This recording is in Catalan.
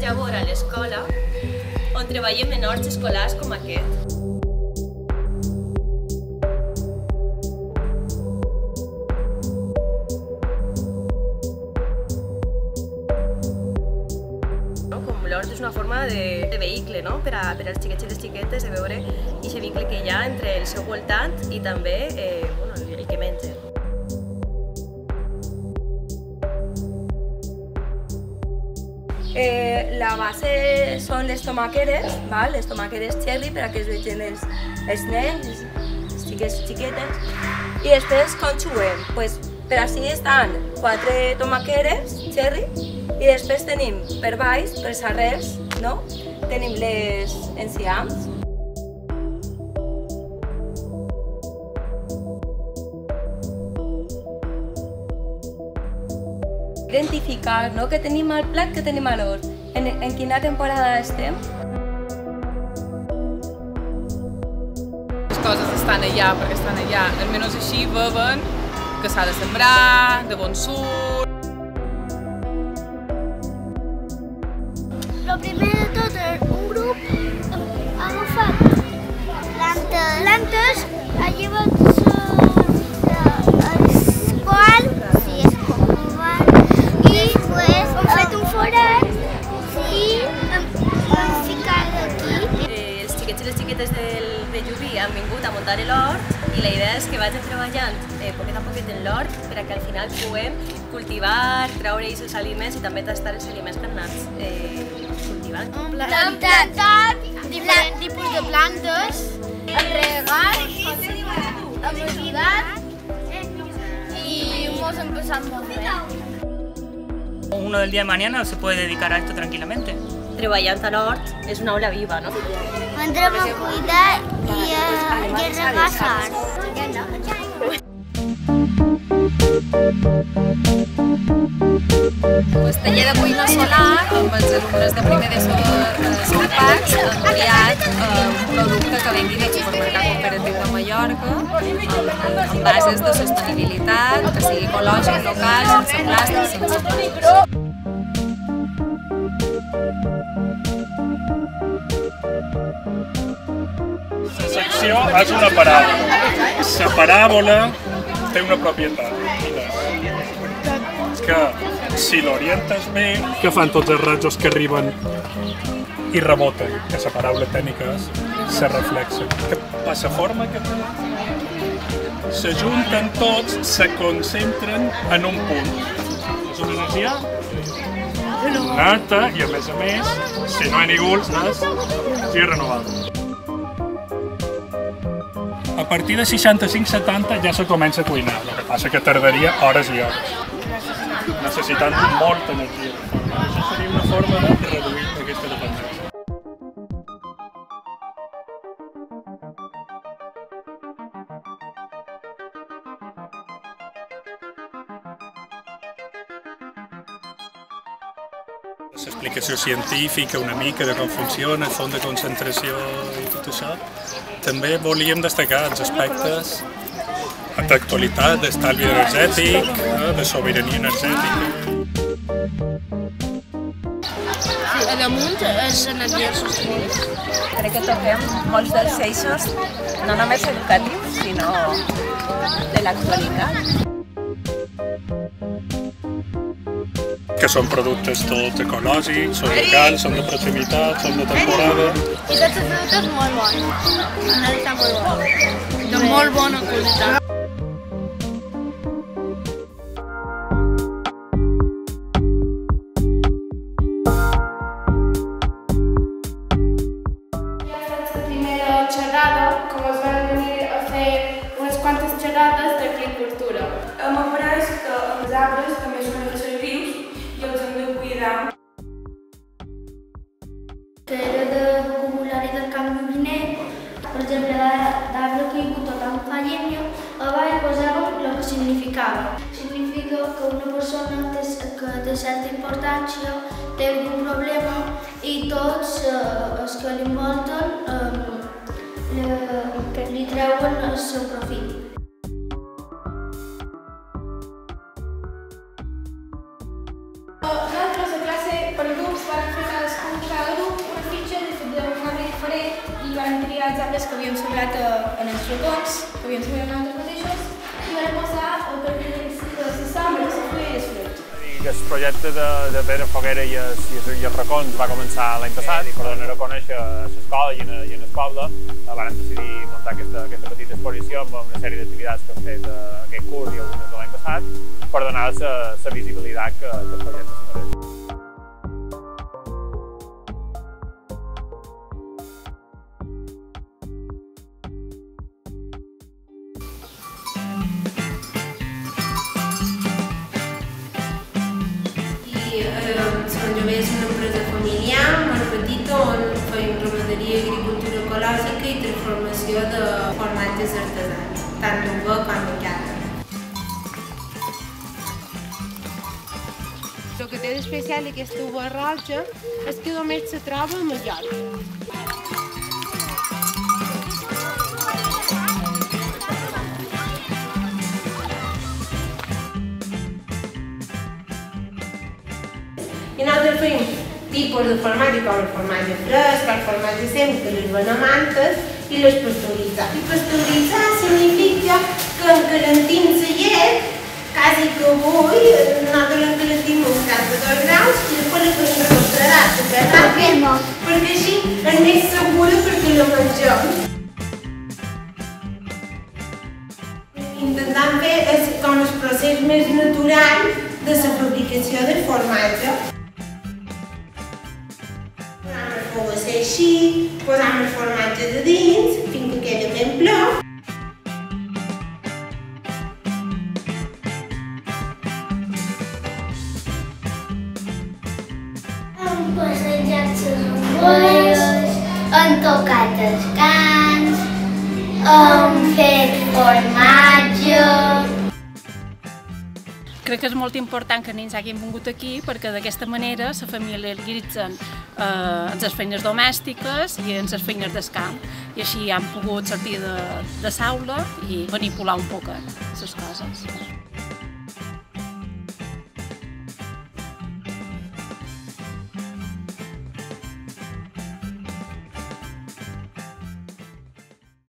vaig a veure a l'escola on treballem en horts escolars com aquest. L'hort és una forma de vehicle per als xiquets i les xiquetes de veure aquest vincle que hi ha entre el seu voltant i també el que mengen. La base són les tomaqueres, les tomaqueres cherry per a que es vegin els nens, les xiquets xiquetes. I després com juguem? Per així estan 4 tomaqueres cherry i després tenim per baix, per les arrels, tenim les enciams. Identificar què tenim al plat, què tenim a l'hort, en quina temporada estem. Les coses estan allà perquè estan allà, almenys així veuen que s'ha de sembrar, de bon surt. El primer de tot, un grup ha agafat plantes, ha llevat el qual, si és com i hem fet un forat i hem ficat aquí. Els xiquets i les xiquetes de Llubí han vingut a muntar l'hort i la idea és que vagin treballant poquet a poquet en l'hort per a que al final puguem cultivar, treure-hi els aliments i també tastar els aliments que han anat cultivant. Plantat diferents tipus de plantes, regar, hem ajudat y hemos empezado molt bé. Uno del día de mañana se puede dedicar a esto tranquilamente. Treballant a l'hort és una aula viva, no? Entrem a cuidar i a regassar. Taller de cuina solar amb els alumnes de primer d'ESO Escapacs han creat un producte que vengui del supermercat cooperatiu de Mallorca amb bases de sostenibilitat, que sigui ecològic, local, sense plàstic, sense plástics. La secció és una paràbola. La paràbola té una propietat, que si l'orientes bé, que fan tots els rajos que arriben i reboten, que la paraula tècnica és se reflexa. Que passa forma que s'ajunten tots, se concentren en un punt. És una energia neta i a més, si no hi ha ningú, és energia renovable. A partir de 65-70 ja se comença a cuinar, el que passa que tardaria hores i hores, necessitant molta energia. Això seria una forma de reduir aquesta dependència. L'explicació científica una mica de com funciona, el font de concentració i tot això. També volíem destacar els aspectes d'actualitat, d'estalvi energètic, de sobirania energètica. A damunt és energia sostenible. Crec que toquem molts dels eixos, no només educatius, sinó de l'actualitat. Que són productes tots ecològics, són locals, són de proximitat, són de temporada. I tots els productes molt bons. Està molt bo. De molt bona qualitat. La primera xerrada, com es van venir a fer unes quantes xerrades d'agricultura. Hem après que els arbres també són éssers vius i els hem de cuidar. Que era de vocabulari del camp lluvinenc, per exemple, d'arbre caigut o tant fa llenya, a baix posàvem el que significava. Significa que una persona que té certa importància té algun problema i tots els que l'envolten li treuen el seu profit. Nosaltres a classe per grups vam fer unes exemples que havíem sembrat en els racons, que havíem sembrat nosaltres mateixos, i vam posar a partir de les sombres, la fulla i els fruits. El projecte de Pedra Foguera i els racons va començar l'any passat i per donar a conèixer a l'escola i en el poble vam decidir muntar aquesta petita exposició amb una sèrie d'activitats que hem fet aquest curs i algunes de l'any passat per donar la visibilitat que el projecte es mereix. Sant Jove és una empresa familiar, molt petita, on fem ramaderia, agricultura ecològica i transformació de formatges artesans, tant d'uva com de cata. El que té d'especial aquesta uva roja és que només se troba a Mallorca. I nosaltres fem tipus de formatge com el formatge fresc, el formatge sempre, les benamantes i les pasteuritzar. I pasteuritzar significa que encalentim la llet, quasi que avui nosaltres encalentim uns 42 graus i després la fem refredar super ràpid, perquè així és més segura perquè la mengem. Intentant fer com el procés més natural de la fabricació del formatge. Posam a ser així, posam el formatge de dins, fins que queda ben ple. Hem passejat les ampolles, hem tocat els cans, hem fet formatge. Crec que és molt important que nens hagin vingut aquí perquè d'aquesta manera se familiaritzen amb les feines domèstiques i amb les feines del camp i així han pogut sortir de l'aula i manipular un poc les coses.